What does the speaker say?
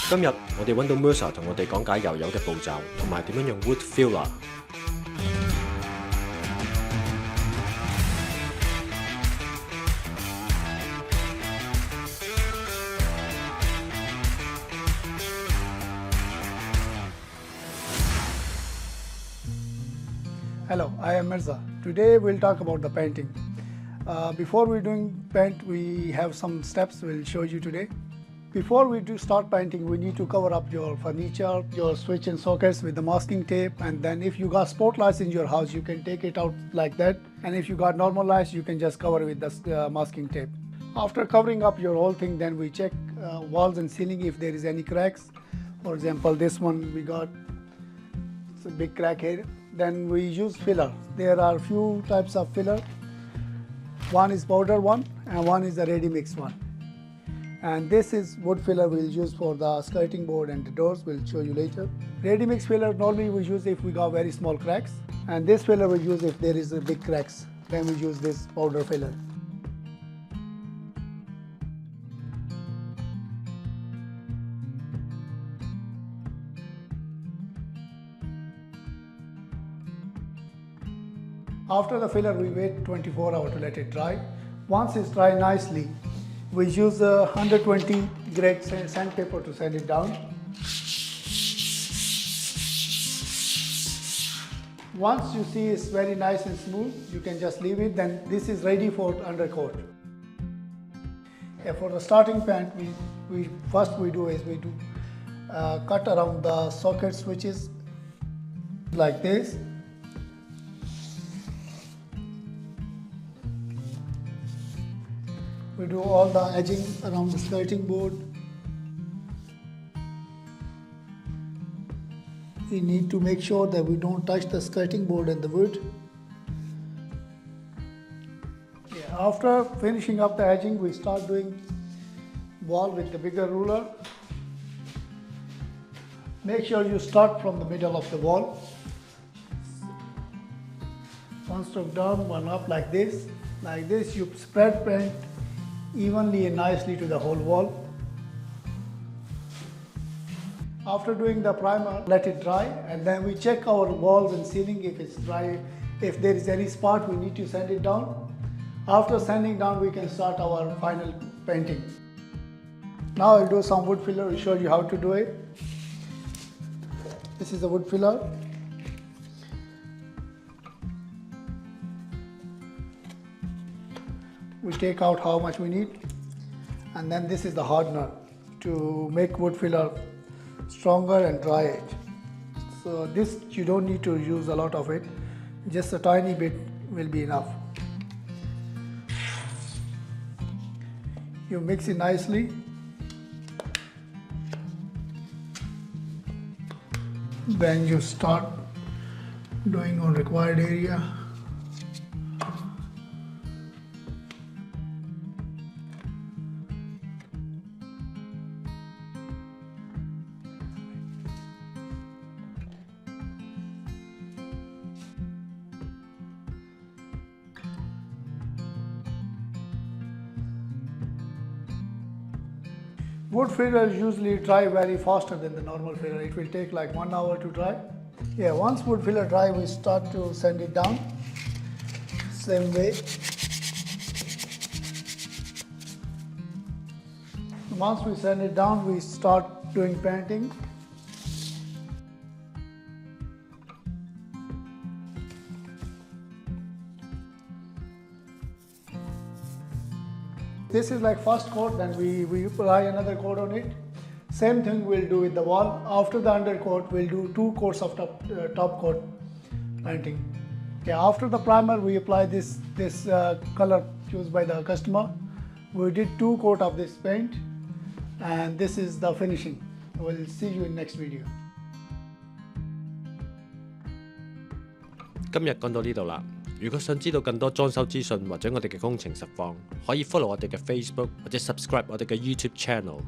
今日我哋揾到 Mirza 同我哋講解油油嘅步驟，同埋點樣用 wood filler。Hello, I am Mirza. Today we'll talk about the painting. Before we doing paint, we have some steps we'll show you today. Before we start painting, we need to cover up your furniture, your switch and sockets with the masking tape, and then if you got spotlights in your house, you can take it out like that, and if you got normal lights, you can just cover with the masking tape. After covering up your whole thing, then we check walls and ceiling if there is any cracks. For example, this one we got a big crack here. Then we use filler. There are few types of filler. One is powder one and one is the ready mix one. And this is wood filler we'll use for the skirting board and the doors. We'll show you later. Ready mix filler normally we use if we got very small cracks, and this filler we use if there is a big cracks. Then we use this powder filler. After the filler, we wait 24 hours to let it dry. Once it's dry nicely, we use 120 grade sandpaper to sand it down. Once you see it's very nice and smooth, you can just leave it. Then this is ready for undercoat. For the starting paint, we do cut around the socket switches like this. We do all the edging around the skirting board. We need to make sure that we don't touch the skirting board and the wood. After finishing up the edging, we start doing wall with the bigger ruler. Make sure you start from the middle of the wall. One stroke down, one up like this. Like this, you spread paint evenly and nicely to the whole wall. After doing the primer, let it dry, and then we check our walls and ceiling if it's dry. If there is any spot, we need to sand it down. After sanding down, we can start our final painting. Now I'll do some wood filler to show you how to do it. This is the wood filler. We take out how much we need, and then this is the hardener to make wood filler stronger and dry it. So this you don't need to use a lot of it, just a tiny bit will be enough. You mix it nicely. Then you start doing on required area. Wood filler usually dry very faster than the normal filler. It will take like 1 hour to dry. Once wood filler dry, we start to sand it down. Same way. Once we sand it down, we start doing painting. This is like first coat, then we apply another coat on it. Same thing we'll do with the wall. After the undercoat, we'll do 2 coats of top coat painting. After the primer, we apply this color chosen by the customer. We did 2 coats of this paint, and this is the finishing. We'll see you in next video. 今日講到呢度啦。如果想知道更多裝修資訊或者我哋嘅工程實況，可以 follow 我哋嘅 Facebook 或者 subscribe 我哋嘅 YouTube channel。